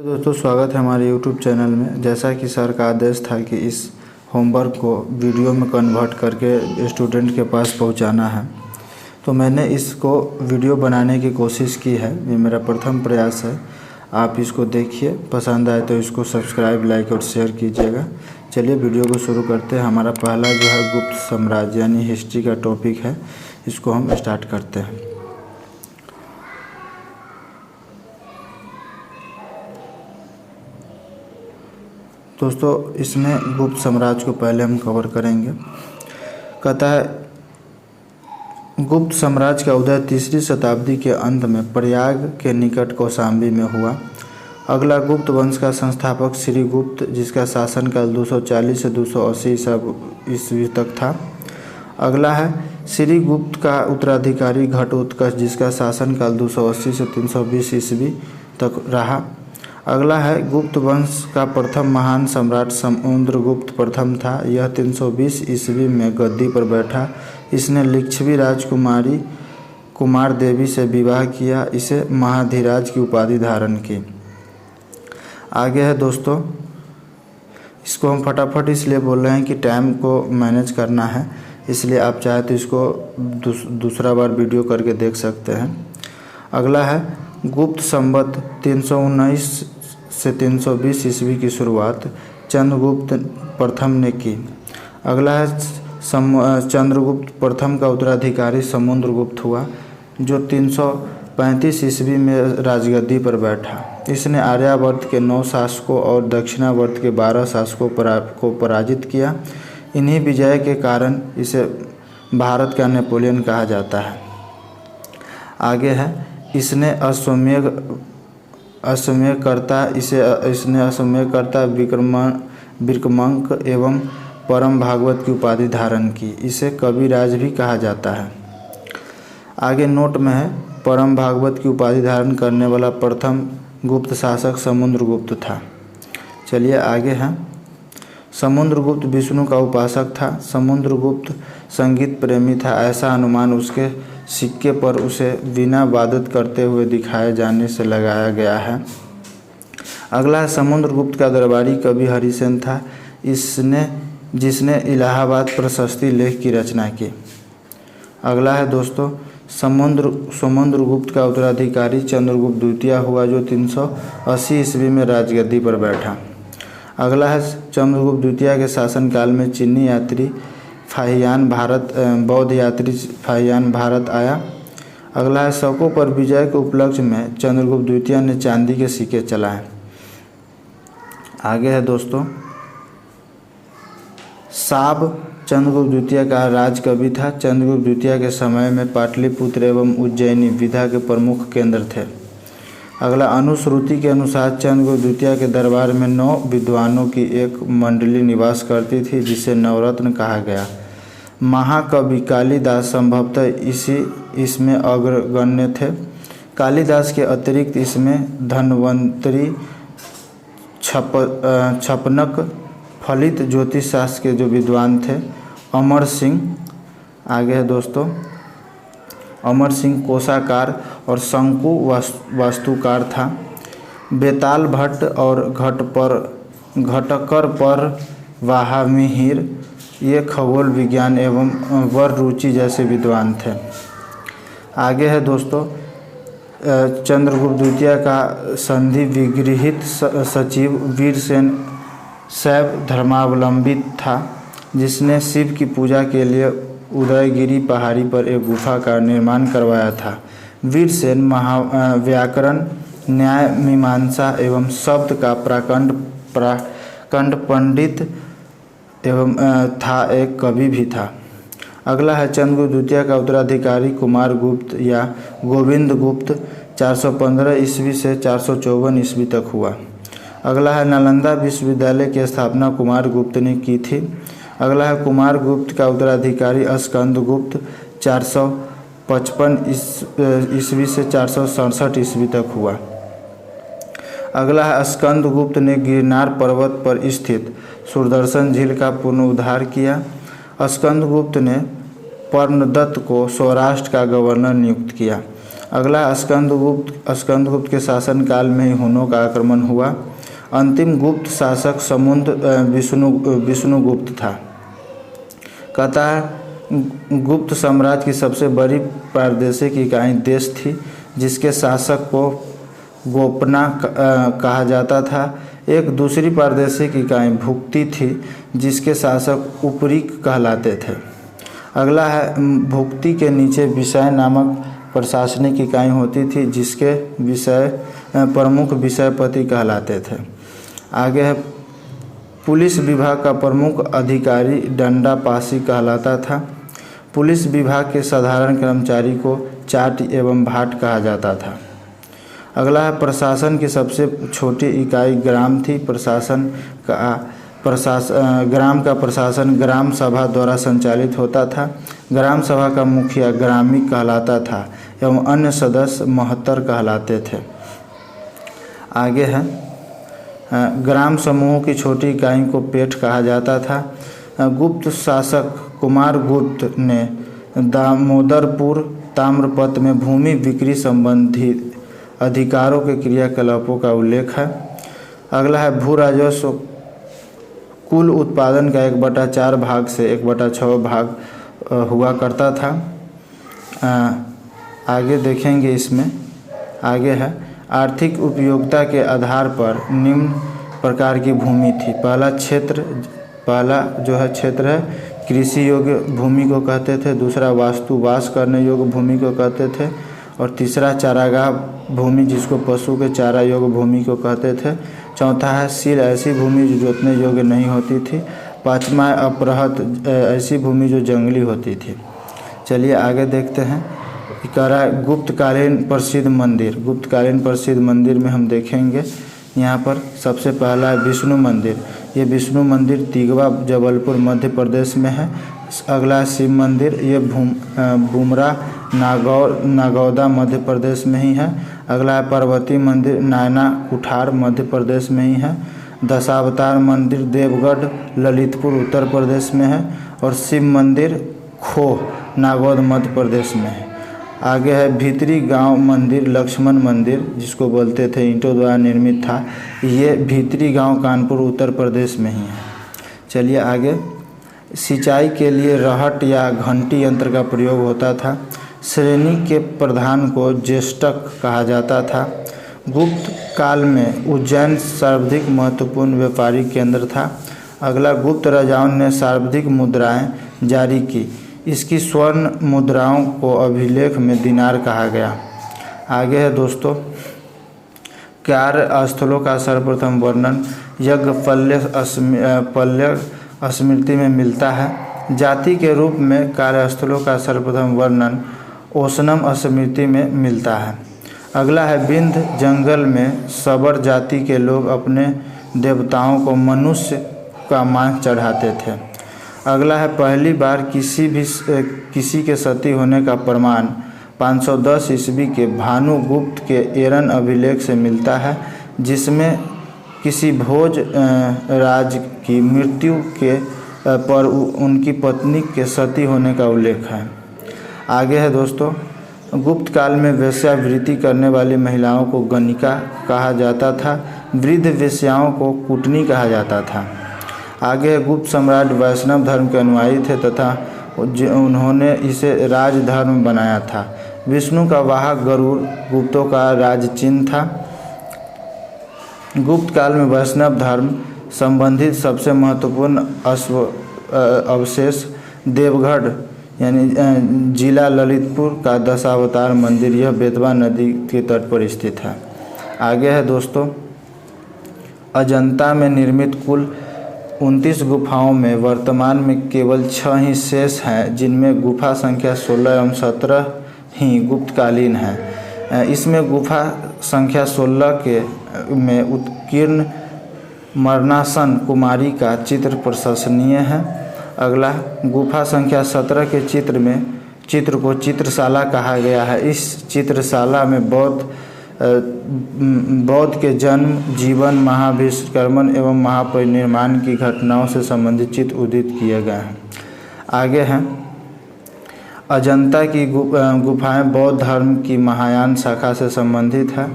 दोस्तों स्वागत है हमारे YouTube चैनल में। जैसा कि सर का आदेश था कि इस होमवर्क को वीडियो में कन्वर्ट करके स्टूडेंट के पास पहुंचाना है, तो मैंने इसको वीडियो बनाने की कोशिश की है। ये मेरा प्रथम प्रयास है। आप इसको देखिए, पसंद आए तो इसको सब्सक्राइब, लाइक और शेयर कीजिएगा। चलिए वीडियो को शुरू करते हैं। हमारा पहला जो है गुप्त साम्राज्य यानी हिस्ट्री का टॉपिक है, इसको हम स्टार्ट करते हैं। दोस्तों इसमें गुप्त साम्राज्य को पहले हम कवर करेंगे। कहता है गुप्त साम्राज्य का उदय 3री शताब्दी के अंत में प्रयाग के निकट कौशाम्बी में हुआ। अगला गुप्त वंश का संस्थापक श्रीगुप्त, जिसका शासनकाल 240 से 280 ईस्वी तक था। अगला है श्रीगुप्त का उत्तराधिकारी घटोत्कच, जिसका शासनकाल 280 से 320 ईस्वी तक रहा। अगला है गुप्त वंश का प्रथम महान सम्राट समुद्रगुप्त प्रथम था। यह 320 ईस्वी में गद्दी पर बैठा। इसने लिच्छवी राजकुमारी कुमार देवी से विवाह किया। इसे महाधिराज की उपाधि धारण की। आगे है दोस्तों, इसको हम फटाफट इसलिए बोल रहे हैं कि टाइम को मैनेज करना है, इसलिए आप चाहे तो इसको दूसरा बार वीडियो करके देख सकते हैं। अगला है गुप्त संवत 319 से 320 ईस्वी की शुरुआत चंद्रगुप्त प्रथम ने की। अगला है चंद्रगुप्त प्रथम का उत्तराधिकारी समुद्रगुप्त हुआ, जो 335 ईस्वी में राजगद्दी पर बैठा। इसने आर्यावर्त के 9 शासकों और दक्षिणावर्त के 12 शासकों को पराजित किया। इन्हीं विजय के कारण इसे भारत का नेपोलियन कहा जाता है। आगे है इसने अश्वमेधकर्ता विक्रमांक एवं परम भागवत की उपाधि धारण की। इसे कविराज भी कहा जाता है। आगे नोट में है परम भागवत की उपाधि धारण करने वाला प्रथम गुप्त शासक समुद्रगुप्त था। चलिए आगे है समुद्रगुप्त विष्णु का उपासक था। समुद्रगुप्त संगीत प्रेमी था। ऐसा अनुमान उसके सिक्के पर उसे वीणा वादन करते हुए दिखाए जाने से लगाया गया है। अगला है समुद्रगुप्त का दरबारी कवि हरिसेन था। जिसने इलाहाबाद प्रशस्ति लेख की रचना की। अगला है दोस्तों समुद्रगुप्त का उत्तराधिकारी चंद्रगुप्त द्वितीय हुआ, जो 380 ईस्वी में राजगद्दी पर बैठा। अगला है चंद्रगुप्त द्वितीय के शासनकाल में चीनी यात्री बौद्ध यात्री फाहियान भारत आया। अगला है शकों पर विजय के उपलक्ष्य में चंद्रगुप्त द्वितीय ने चांदी के सिक्के चलाए। आगे है दोस्तों साब चंद्रगुप्त द्वितीय का राजकवि था। चंद्रगुप्त द्वितीय के समय में पाटलिपुत्र एवं उज्जैनी विद्या के प्रमुख केंद्र थे। अगला अनुश्रुति के अनुसार चंद्रगुप्त द्वितीय के दरबार में 9 विद्वानों की एक मंडली निवास करती थी, जिसे नवरत्न कहा गया। महाकवि कालिदास संभवतः इसमें अग्रगण्य थे। कालिदास के अतिरिक्त इसमें धन्वंतरी, छपनक, फलित ज्योतिष शास्त्र के जो विद्वान थे, अमर सिंह। आगे है दोस्तों अमर सिंह कोशाकार और शंकु वास्तुकार था। बेताल भट्ट और घटकर पर वाहामिहिर ये खगोल विज्ञान एवं वर रुचि जैसे विद्वान थे। आगे है दोस्तों चंद्रगुप्त द्वितीय का संधि विगृहित सचिव वीरसेन शैव धर्मावलंबी था, जिसने शिव की पूजा के लिए उदयगिरी पहाड़ी पर एक गुफा का निर्माण करवाया था। वीरसेन व्याकरण, न्याय, मीमांसा एवं शब्द का प्राकंड पंडित एवं था, एक कवि भी था। अगला है चंद्रगुप्त द्वितीय का उत्तराधिकारी कुमार गुप्त या गोविंद गुप्त 415 ईस्वी से 454 ईस्वी तक हुआ। अगला है नालंदा विश्वविद्यालय की स्थापना कुमार गुप्त ने की थी। अगला है कुमार गुप्त का उत्तराधिकारी स्कंदगुप्त 455 ईस्वी से 467 ईस्वी तक हुआ। अगला है स्कंदगुप्त ने गिरनार पर्वत पर स्थित सुदर्शन झील का पुनरुद्धार किया। स्कंदगुप्त ने पर्णदत्त को सौराष्ट्र का गवर्नर नियुक्त किया। अगला स्कंदगुप्त के शासनकाल में ही हुनों का आक्रमण हुआ। अंतिम गुप्त शासक समुद्र विष्णुगुप्त था। कहता है गुप्त साम्राज्य की सबसे बड़ी प्रादेशिक इकाई देश थी, जिसके शासक को गोपना कहा जाता था। एक दूसरी प्रादेशिक इकाई भुक्ति थी, जिसके शासक उपरीक कहलाते थे। अगला है भुक्ति के नीचे विषय नामक प्रशासनिक इकाई होती थी, जिसके प्रमुख विषयपति कहलाते थे। आगे है पुलिस विभाग का प्रमुख अधिकारी दंडापासी कहलाता था। पुलिस विभाग के साधारण कर्मचारी को चाट एवं भाट कहा जाता था। अगला है प्रशासन की सबसे छोटी इकाई ग्राम थी। ग्राम का प्रशासन ग्राम सभा द्वारा संचालित होता था। ग्राम सभा का मुखिया ग्रामीण कहलाता था एवं अन्य सदस्य महत्तर कहलाते थे। आगे है ग्राम समूहों की छोटी इकाई को पेठ कहा जाता था। गुप्त शासक कुमारगुप्त ने दामोदरपुर ताम्रपत्र में भूमि बिक्री संबंधी अधिकारों के क्रियाकलापों का उल्लेख है। अगला है भू राजस्व कुल उत्पादन का 1/4 भाग से 1/6 भाग हुआ करता था। आगे देखेंगे इसमें। आगे है आर्थिक उपयोगिता के आधार पर निम्न प्रकार की भूमि थी। पहला जो है क्षेत्र है कृषि योग्य भूमि को कहते थे। दूसरा वास करने योग्य भूमि को कहते थे। और तीसरा चारागाह भूमि, जिसको पशु के चारा योग्य भूमि को कहते थे। चौथा है सील, ऐसी भूमि जो जोतने योग्य नहीं होती थी। पाँचवा अपरहत, ऐसी भूमि जो जंगली होती थी। चलिए आगे देखते हैं। गुप्तकालीन प्रसिद्ध मंदिर। गुप्तकालीन प्रसिद्ध मंदिर में हम देखेंगे यहाँ पर सबसे पहला है विष्णु मंदिर। ये विष्णु मंदिर तिगवा जबलपुर मध्य प्रदेश में है। अगला शिव मंदिर, ये बुमरा नागौदा मध्य प्रदेश में ही है। अगला है पार्वती मंदिर, नायना कुठार मध्य प्रदेश में ही है। दशावतार मंदिर देवगढ़ ललितपुर उत्तर प्रदेश में है। और शिव मंदिर खोह नागौद मध्य प्रदेश में है। आगे है भीतरी गांव मंदिर लक्ष्मण मंदिर, जिसको बोलते थे ईंटों द्वारा निर्मित था। ये भीतरी गांव कानपुर उत्तर प्रदेश में ही है। चलिए आगे। सिंचाई के लिए रहट या घंटी यंत्र का प्रयोग होता था। श्रेणी के प्रधान को ज्येष्ठक कहा जाता था। गुप्त काल में उज्जैन सर्वाधिक महत्वपूर्ण व्यापारिक केंद्र था। अगला गुप्त राजाओं ने सर्वाधिक मुद्राएं जारी की। इसकी स्वर्ण मुद्राओं को अभिलेख में दिनार कहा गया। आगे है दोस्तों कार्य स्थलों का सर्वप्रथम वर्णन याज्ञवल्क्य स्मृति में मिलता है। जाति के रूप में कार्यस्थलों का सर्वप्रथम वर्णन ओशनम स्मृति में मिलता है। अगला है विंध्य जंगल में सबर जाति के लोग अपने देवताओं को मनुष्य का मांस चढ़ाते थे। अगला है पहली बार किसी के सती होने का प्रमाण 510 ईस्वी के भानुगुप्त के एरन अभिलेख से मिलता है, जिसमें किसी भोज राज की मृत्यु के पर उनकी पत्नी के सती होने का उल्लेख है। आगे है दोस्तों गुप्त काल में वेश्यावृत्ति करने वाली महिलाओं को गणिका कहा जाता था। वृद्ध वेश्याओं को कुटनी कहा जाता था। आगे गुप्त सम्राट वैष्णव धर्म के अनुयायी थे तथा उन्होंने इसे राजधर्म बनाया था। विष्णु का वाहक गरुड़ गुप्तों का राज चिन्ह था। गुप्त काल में वैष्णव धर्म संबंधित सबसे महत्वपूर्ण अवशेष देवगढ़ यानी जिला ललितपुर का दशावतार मंदिर, यह बेतवा नदी के तट पर स्थित है। आगे है दोस्तों अजंता में निर्मित कुल 29 गुफाओं में वर्तमान में केवल 6 ही शेष हैं, जिनमें गुफा संख्या 16 एवं 17 ही गुप्तकालीन है। इसमें गुफा संख्या 16 में उत्कीर्ण मरणासन कुमारी का चित्र प्रशंसनीय है। अगला गुफा संख्या 17 के चित्र को चित्रशाला कहा गया है। इस चित्रशाला में बौद्ध के जन्म, जीवन, महाविष्कर्मण एवं महापरिनिर्वाण की घटनाओं से संबंधित चित्र उदित किए गए हैं। आगे हैं अजंता की गुफाएं बौद्ध धर्म की महायान शाखा से संबंधित है।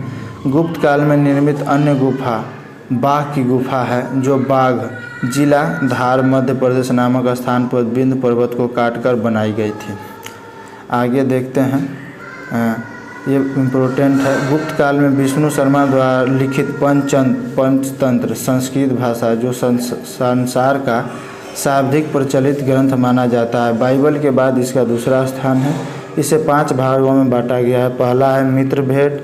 गुप्त काल में निर्मित अन्य गुफा बाघ की गुफा है, जो बाघ जिला धार मध्य प्रदेश नामक स्थान पर विंध्य पर्वत को काटकर बनाई गई थी। आगे देखते हैं, ये इम्पोर्टेंट है। गुप्त काल में विष्णु शर्मा द्वारा लिखित पंचतंत्र संस्कृत भाषा, जो संसार का शाब्दिक प्रचलित ग्रंथ माना जाता है। बाइबल के बाद इसका दूसरा स्थान है। इसे 5 भागों में बांटा गया है। पहला है मित्र भेद,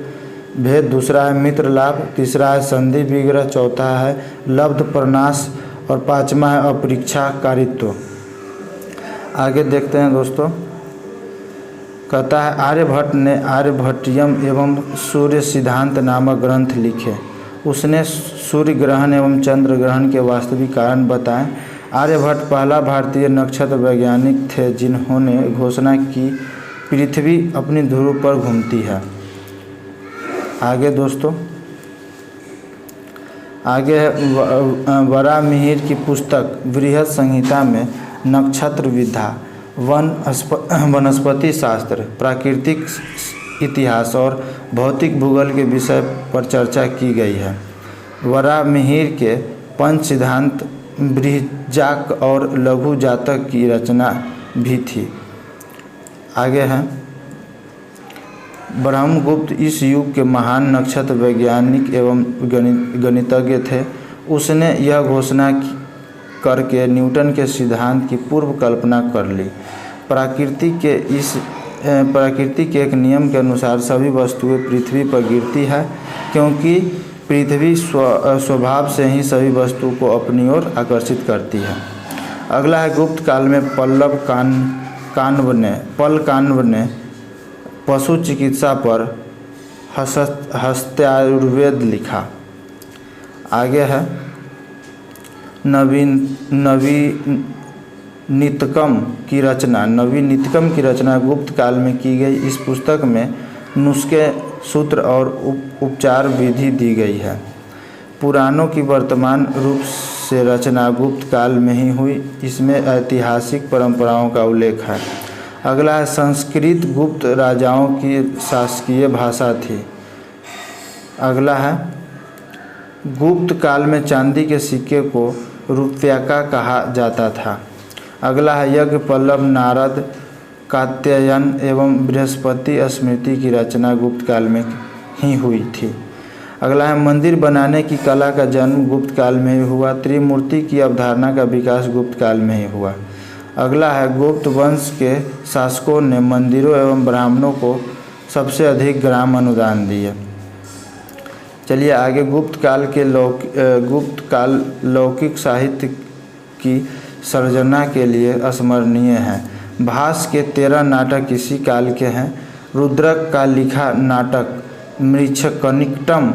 दूसरा है मित्र लाभ, तीसरा है संधि विग्रह, चौथा है लब्ध प्रनाश और 5वां है अपरीक्षाकारित्व। आगे देखते हैं दोस्तों, कहता है आर्यभट्ट ने आर्यभट्टियम एवं सूर्य सिद्धांत नामक ग्रंथ लिखे। उसने सूर्य ग्रहण एवं चंद्र ग्रहण के वास्तविक कारण बताएं। आर्यभट्ट पहला भारतीय नक्षत्र वैज्ञानिक थे जिन्होंने घोषणा की पृथ्वी अपनी ध्रुव पर घूमती है। आगे दोस्तों, आगे है वराहमिहिर की पुस्तक बृहद संहिता में नक्षत्र विद्या, वनस्पति शास्त्र, प्राकृतिक इतिहास और भौतिक भूगोल के विषय पर चर्चा की गई है। वराहमिहिर के पंच सिद्धांत, बृहज्जातक और लघु जातक की रचना भी थी। आगे है ब्रह्मगुप्त इस युग के महान नक्षत्र वैज्ञानिक एवं गणितज्ञ थे। उसने यह घोषणा करके न्यूटन के सिद्धांत की पूर्व कल्पना कर ली। प्रकृति के एक नियम के अनुसार सभी वस्तुएं पृथ्वी पर गिरती है, क्योंकि पृथ्वी स्वभाव से ही सभी वस्तुओं को अपनी ओर आकर्षित करती है। अगला है गुप्त काल में पल्लव काण्व ने पशु चिकित्सा पर हस्त्यायुर्वेद लिखा। आगे है नवीनितकम की रचना गुप्त काल में की गई। इस पुस्तक में नुस्खे, सूत्र और उपचार विधि दी गई है। पुराणों की वर्तमान रूप से रचना गुप्त काल में ही हुई। इसमें ऐतिहासिक परंपराओं का उल्लेख है। अगला है संस्कृत गुप्त राजाओं की शासकीय भाषा थी। अगला है गुप्त काल में चांदी के सिक्के को रुपया कहा जाता था। अगला है यज्ञ, पल्लव, नारद, कात्यायन एवं बृहस्पति स्मृति की रचना गुप्त काल में ही हुई थी। अगला है मंदिर बनाने की कला का जन्म गुप्त काल में ही हुआ। त्रिमूर्ति की अवधारणा का विकास गुप्त काल में ही हुआ। अगला है गुप्त वंश के शासकों ने मंदिरों एवं ब्राह्मणों को सबसे अधिक ग्राम अनुदान दिए। चलिए आगे, गुप्त काल लौकिक साहित्य की सर्जना के लिए स्मरणीय है। भास के 13 नाटक इसी काल के हैं। रुद्रक का लिखा नाटक मृच्छकनिकटम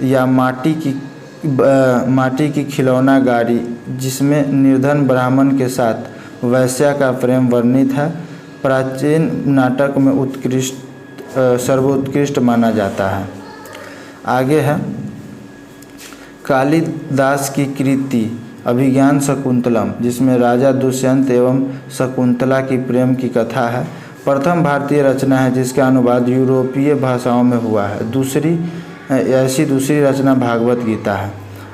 या माटी की खिलौना गाड़ी, जिसमें निर्धन ब्राह्मण के साथ वैश्या का प्रेम वर्णित है, प्राचीन नाटक में सर्वोत्कृष्ट माना जाता है। आगे है कालिदास की कृति अभिज्ञान शकुंतलम, जिसमें राजा दुष्यंत एवं शकुंतला की प्रेम की कथा है। प्रथम भारतीय रचना है जिसका अनुवाद यूरोपीय भाषाओं में हुआ है। दूसरी रचना भागवत गीता है।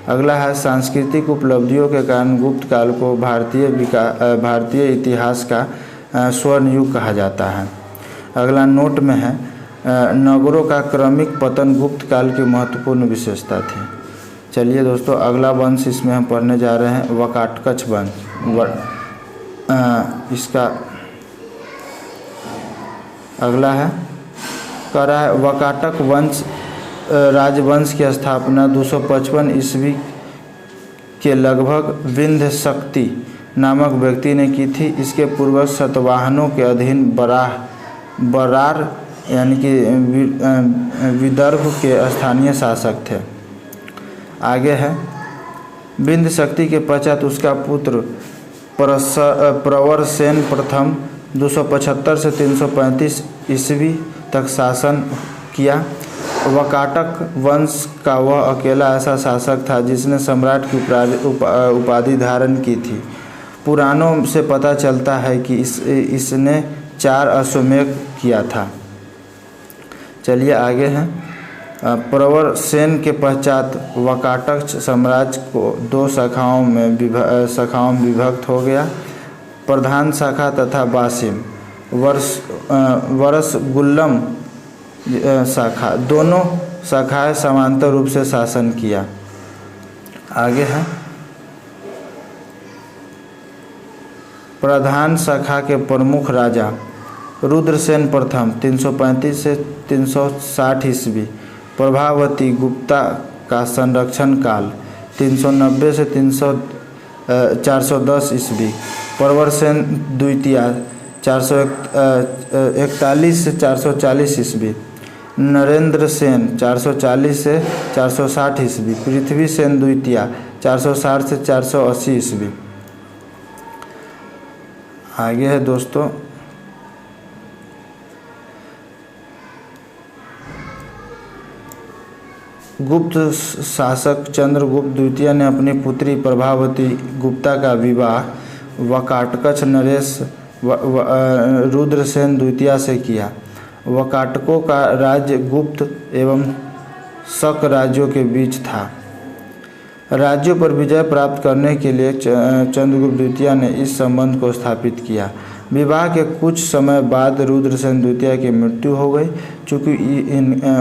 अगला है सांस्कृतिक उपलब्धियों के कारण गुप्त काल को भारतीय इतिहास का स्वर्ण युग कहा जाता है। अगला नोट में है नगरों का क्रमिक पतन गुप्त काल की महत्वपूर्ण विशेषता थी। चलिए दोस्तों, अगला वंश इसमें हम पढ़ने जा रहे हैं वकाटकच वंश। इसका अगला है कह रहा है वकाटक वंश राजवंश की स्थापना 255 ईस्वी के लगभग विंध्य शक्ति नामक व्यक्ति ने की थी। इसके पूर्वज सतवाहनों के अधीन बरार यानी कि विदर्भ के स्थानीय शासक थे। आगे है विंध्य शक्ति के पश्चात उसका पुत्र प्रवरसेन प्रथम 275 से 335 ईस्वी तक शासन किया। वकाटक वंश का वह अकेला ऐसा शासक था जिसने सम्राट की उपाधि धारण की थी। पुराणों से पता चलता है कि इसने 4 अश्वमेध किया था। चलिए आगे हैं। प्रवर सेन के पश्चात वाकाटक साम्राज्य को 2 शाखाओं में विभक्त हो गया। प्रधान शाखा तथा बासिम वरसगुल्लम शाखा, दोनों शाखाएं समांतर रूप से शासन किया। आगे है प्रधान शाखा के प्रमुख राजा रुद्रसेन प्रथम 335 से 360 ईस्वी, प्रभावती गुप्ता का संरक्षण काल 390 से 410 ईस्वी, प्रवरसेन द्वितीय 441 से 440 ईस्वी, नरेंद्र सेन 440 से 460 ईस्वी, पृथ्वी सेन द्वितीय 460 से 480 ईस्वी। आगे है दोस्तों गुप्त शासक चंद्रगुप्त द्वितीय ने अपनी पुत्री प्रभावती गुप्ता का विवाह वाकाटक नरेश रुद्रसेन द्वितीय से किया। वाकाटकों का राज्य गुप्त एवं शक राज्यों के बीच था। राज्यों पर विजय प्राप्त करने के लिए चंद्रगुप्त द्वितीय ने इस संबंध को स्थापित किया। विवाह के कुछ समय बाद रुद्रसेन द्वितीय की मृत्यु हो गई। चूँकि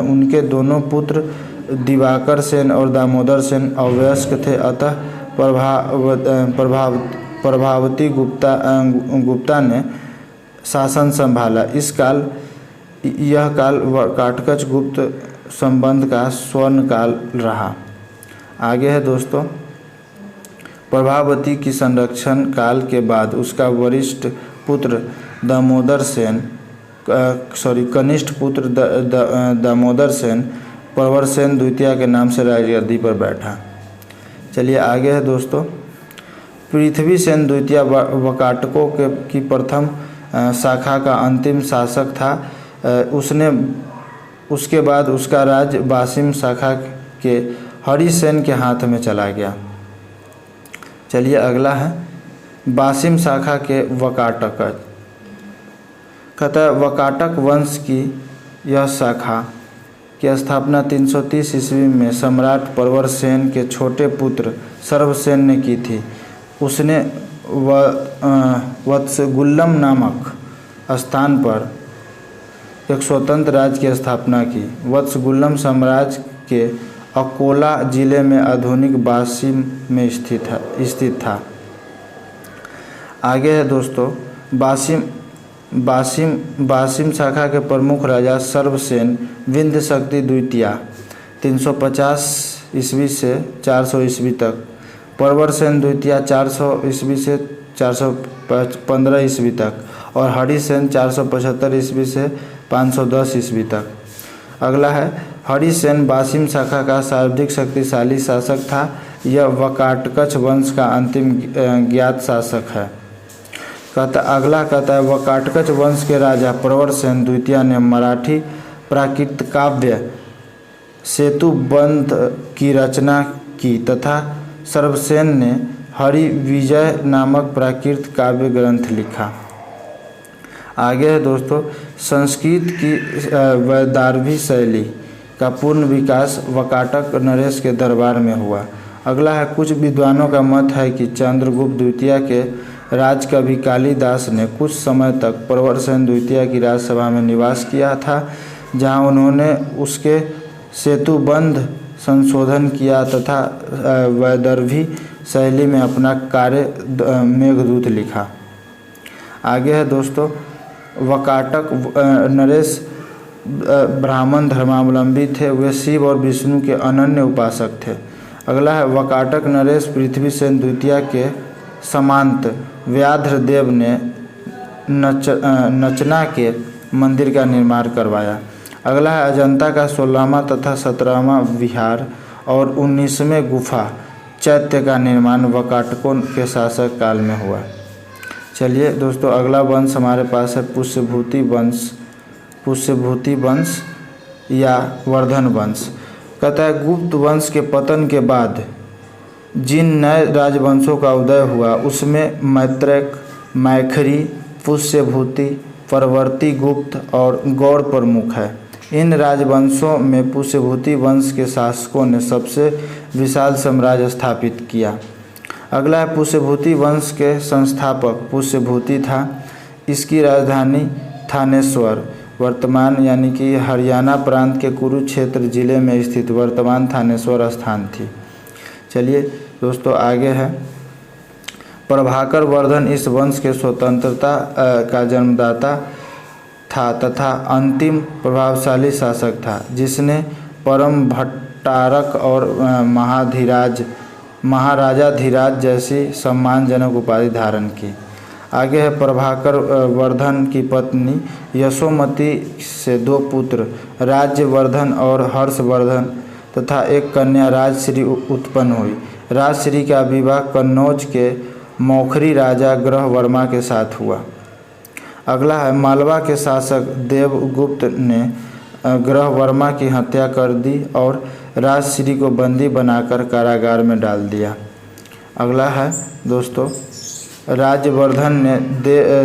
उनके दोनों पुत्र दिवाकर सेन और दामोदर सेन अवयस्क थे, अतः प्रभावती गुप्ता ने शासन संभाला। यह काल वाकाटक गुप्त संबंध का स्वर्ण काल रहा। आगे है दोस्तों प्रभावती की संरक्षण काल के बाद उसका वरिष्ठ पुत्र कनिष्ठ पुत्र दामोदर सेन प्रवरसेन द्वितीय के नाम से राजगद्दी पर बैठा। चलिए आगे है दोस्तों पृथ्वी सेन द्वितीय वाकाटकों की प्रथम शाखा का अंतिम शासक था। उसके बाद उसका राज्य बासिम शाखा के हरिसेन के हाथ में चला गया। चलिए अगला है बासिम शाखा के वाकाटक। कहता है वाकाटक वंश की यह शाखा की स्थापना 330 ईस्वी में सम्राट प्रवरसेन के छोटे पुत्र सर्वसेन ने की थी। उसने वत्सगुल्लम नामक स्थान पर एक स्वतंत्र राज्य की स्थापना की। वत्सगुल्लम साम्राज्य के अकोला जिले में आधुनिक बासिम में स्थित था। आगे है दोस्तों बासिम शाखा के प्रमुख राजा सर्वसेन विंध्य शक्ति द्वितीय 350 ईस्वी से 400 ईस्वी तक, प्रवरसेन द्वितीय 400 ईस्वी से 415 ईस्वी तक और हरिसेन 475 ईस्वी से 510 ईस्वी तक। अगला है हरिसेन बासिम शाखा का सर्वाधिक शक्तिशाली शासक था। यह वाकाटक वंश का अंतिम ज्ञात शासक है। अगला कहता है वाकाटक वंश के राजा प्रवरसेन द्वितीय ने मराठी प्राकृत काव्य सेतुबंध की रचना की तथा सर्वसेन ने हरि विजय नामक प्राकृत काव्य ग्रंथ लिखा। आगे है दोस्तों संस्कृत की वैदर्भी शैली का पूर्ण विकास वाकाटक नरेश के दरबार में हुआ। अगला है कुछ विद्वानों का मत है कि चंद्रगुप्त द्वितीय के राजकवि कालिदास ने कुछ समय तक प्रवरसेन द्वितीय की राजसभा में निवास किया था, जहां उन्होंने उसके सेतुबंध संशोधन किया तथा वैदर्भी शैली में अपना कार्य मेघदूत लिखा। आगे है दोस्तों वाकाटक नरेश ब्राह्मण धर्मावलंबी थे। वे शिव और विष्णु के अनन्य उपासक थे। अगला है वाकाटक नरेश पृथ्वी सेन द्वितीय के समांत व्याघ्रदेव ने नचना के मंदिर का निर्माण करवाया। अगला है अजंता का 16वां तथा 17वां विहार और 19वें गुफा चैत्य का निर्माण वाकाटकों के शासक काल में हुआ। चलिए दोस्तों अगला वंश हमारे पास है पुष्यभूति वंश या वर्धन वंश। कहता है गुप्त वंश के पतन के बाद जिन नए राजवंशों का उदय हुआ उसमें मैत्रेय, मैखरी, पुष्यभूति, परवर्ती गुप्त और गौड़ प्रमुख है। इन राजवंशों में पुष्यभूति वंश के शासकों ने सबसे विशाल साम्राज्य स्थापित किया। अगला है पुष्यभूति वंश के संस्थापक पुष्यभूति था। इसकी राजधानी थानेश्वर वर्तमान यानी कि हरियाणा प्रांत के कुरुक्षेत्र जिले में स्थित वर्तमान थानेश्वर स्थान थी। चलिए दोस्तों आगे है। प्रभाकर वर्धन इस वंश के स्वतंत्रता का जन्मदाता था तथा अंतिम प्रभावशाली शासक था, जिसने परम भट्टारक और महाराजा धीराज जैसी सम्मानजनक उपाधि धारण की। आगे है प्रभाकर वर्धन की पत्नी यशोमती से 2 पुत्र राज्यवर्धन और हर्षवर्धन तथा एक कन्या राजश्री उत्पन्न हुई। राजश्री का विवाह कन्नौज के मौखरी राजा ग्रहवर्मा के साथ हुआ। अगला है मालवा के शासक देवगुप्त ने ग्रहवर्मा की हत्या कर दी और राजश्री को बंदी बनाकर कारागार में डाल दिया। अगला है दोस्तों राज्यवर्धन ने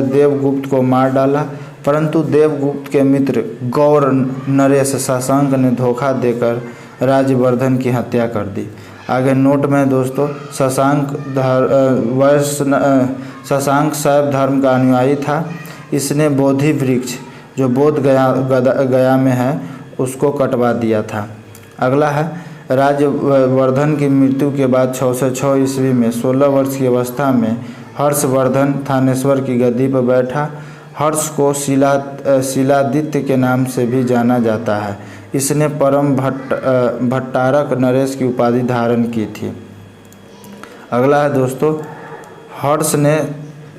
देवगुप्त को मार डाला, परंतु देवगुप्त के मित्र गौर नरेश शशांक ने धोखा देकर राज्यवर्धन की हत्या कर दी। आगे नोट में दोस्तों शशांक शैव धर्म का अनुयायी था। इसने बोधि वृक्ष जो बोध गया में है उसको कटवा दिया था। अगला है राज्यवर्धन की मृत्यु के बाद 606 ईस्वी में 16 वर्ष की अवस्था में हर्षवर्धन थानेश्वर की गद्दी पर बैठा। हर्ष को शिलादित्य के नाम से भी जाना जाता है। इसने परम भट्टारक नरेश की उपाधि धारण की थी। अगला है दोस्तों हर्ष ने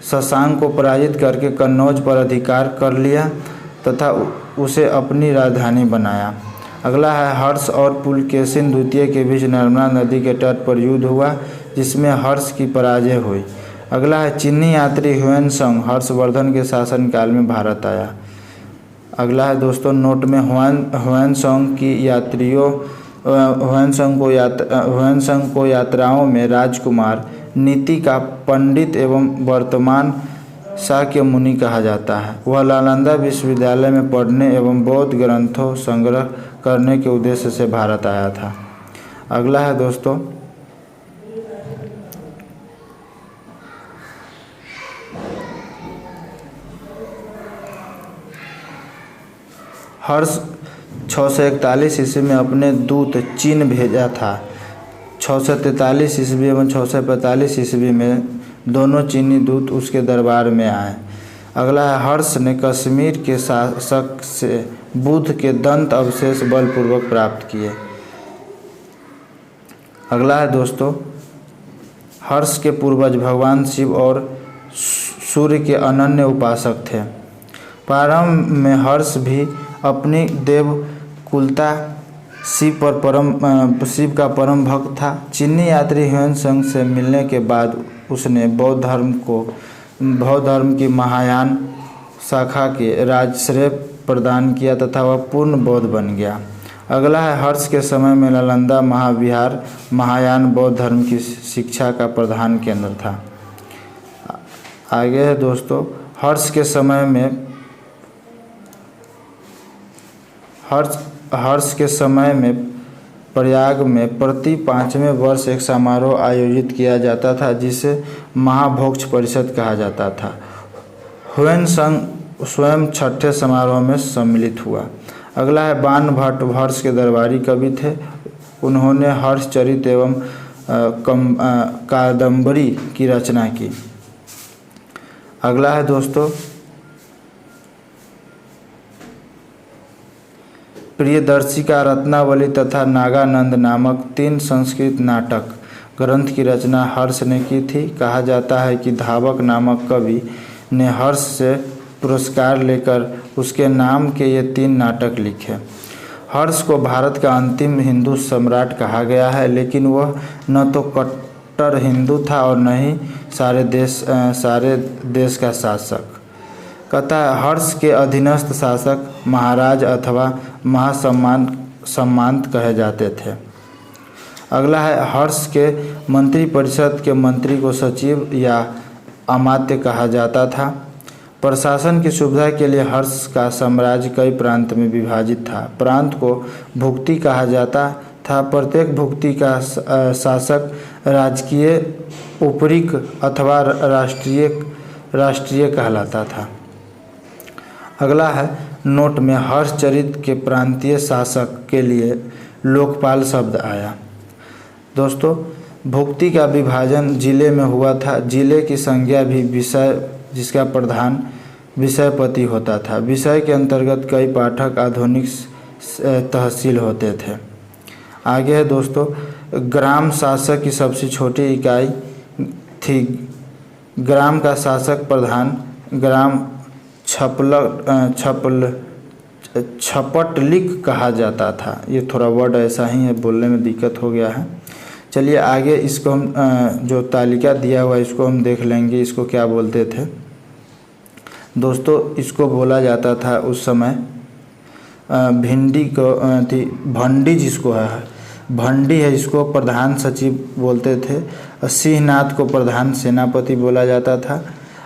शशांक को पराजित करके कन्नौज पर अधिकार कर लिया तथा उसे अपनी राजधानी बनाया। अगला है हर्ष और पुलकेशिन द्वितीय के बीच नर्मदा नदी के तट पर युद्ध हुआ, जिसमें हर्ष की पराजय हुई। अगला है चीनी यात्री ह्वेनसांग हर्षवर्धन के शासनकाल में भारत आया। अगला है दोस्तों नोट में ह्वेनसांग को यात्राओं में राजकुमार, नीति का पंडित एवं वर्तमान शाक्य मुनि कहा जाता है। वह नालंदा विश्वविद्यालय में पढ़ने एवं बौद्ध ग्रंथों संग्रह करने के उद्देश्य से भारत आया था। अगला है दोस्तों हर्ष 641 ईस्वी में अपने दूत चीन भेजा था। 643 ईस्वी एवं 645 ईस्वी में दोनों चीनी दूत उसके दरबार में आए। अगला है हर्ष ने कश्मीर के शासक से बुद्ध के दंत अवशेष बलपूर्वक प्राप्त किए। अगला है दोस्तों हर्ष के पूर्वज भगवान शिव और सूर्य के अनन्य उपासक थे। प्रारंभ में हर्ष भी अपनी देवकुलता शिव का परम भक्त था। चीनी यात्री ह्वेनसांग से मिलने के बाद उसने बौद्ध धर्म की महायान शाखा के राजश्रेय प्रदान किया तथा वह पूर्ण बौद्ध बन गया। अगला है हर्ष के समय में नालंदा महाविहार महायान बौद्ध धर्म की शिक्षा का प्रधान केंद्र था। आगे है दोस्तों हर्ष के समय में प्रयाग में प्रति 5वें वर्ष एक समारोह आयोजित किया जाता था, जिसे महाभोज परिषद कहा जाता था। ह्वेनसांग स्वयं छठे समारोह में सम्मिलित हुआ। अगला है बाण भट्ट हर्ष के दरबारी कवि थे। उन्होंने हर्षचरित एवं कादंबरी की रचना की। अगला है दोस्तों प्रियदर्शिका रत्नावली तथा नागानंद नामक 3 संस्कृत नाटक ग्रंथ की रचना हर्ष ने की थी। कहा जाता है कि धावक नामक कवि ने हर्ष से पुरस्कार लेकर उसके नाम के ये 3 नाटक लिखे। हर्ष को भारत का अंतिम हिंदू सम्राट कहा गया है, लेकिन वह न तो कट्टर हिंदू था और न ही सारे देश का शासक। कहता है हर्ष के अधीनस्थ शासक महाराज अथवा महासम्मानित कहे जाते थे। अगला है हर्ष के मंत्रिपरिषद के मंत्री को सचिव या अमात्य कहा जाता था। प्रशासन की सुविधा के लिए हर्ष का साम्राज्य कई प्रांत में विभाजित था। प्रांत को भुक्ति कहा जाता था। प्रत्येक भुक्ति का शासक राजकीय, उपरिक अथवा राष्ट्रीय कहलाता था। अगला है नोट में हर्षचरित के प्रांतीय शासक के लिए लोकपाल शब्द आया। दोस्तों, भुक्ति का विभाजन जिले में हुआ था। जिले की संज्ञा भी विषय, जिसका प्रधान विषयपति होता था। विषय के अंतर्गत कई पाठक आधुनिक तहसील होते थे। आगे है दोस्तों, ग्राम शासक की सबसे छोटी इकाई थी। ग्राम का शासक प्रधान ग्राम छपटलिक कहा जाता था। ये थोड़ा वर्ड ऐसा ही है, बोलने में दिक्कत हो गया है। चलिए आगे इसको हम जो तालिका दिया हुआ है इसको हम देख लेंगे। इसको क्या बोलते थे दोस्तों? इसको बोला जाता था उस समय भिंडी को थी, भंडी जिसको है, भंडी है, इसको प्रधान सचिव बोलते थे। सिंहनाथ को प्रधान सेनापति बोला जाता था।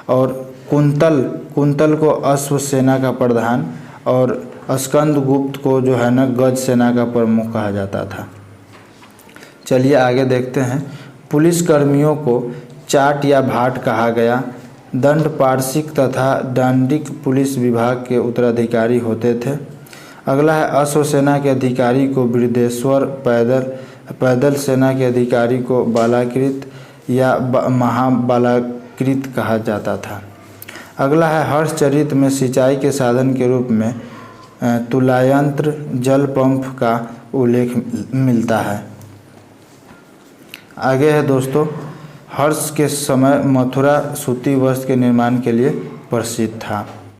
और कुंतल को अश्व सेना का प्रधान और स्कंदगुप्त को जो है ना गज सेना का प्रमुख कहा जाता था। चलिए आगे देखते हैं। पुलिस कर्मियों को चाट या भाट कहा गया। दंड पार्षिक तथा दंडिक पुलिस विभाग के उत्तराधिकारी होते थे। अगला है अश्व सेना के अधिकारी को वृद्धेश्वर, पैदल सेना के अधिकारी को बालाकृत या महाबालाकृत कहा जाता था। अगला है हर्षचरित में सिंचाई के साधन के रूप में तुलायंत्र, जल पंप का उल्लेख मिलता है। आगे है दोस्तों, हर्ष के समय मथुरा सूती वस्त्र के निर्माण के लिए प्रसिद्ध था।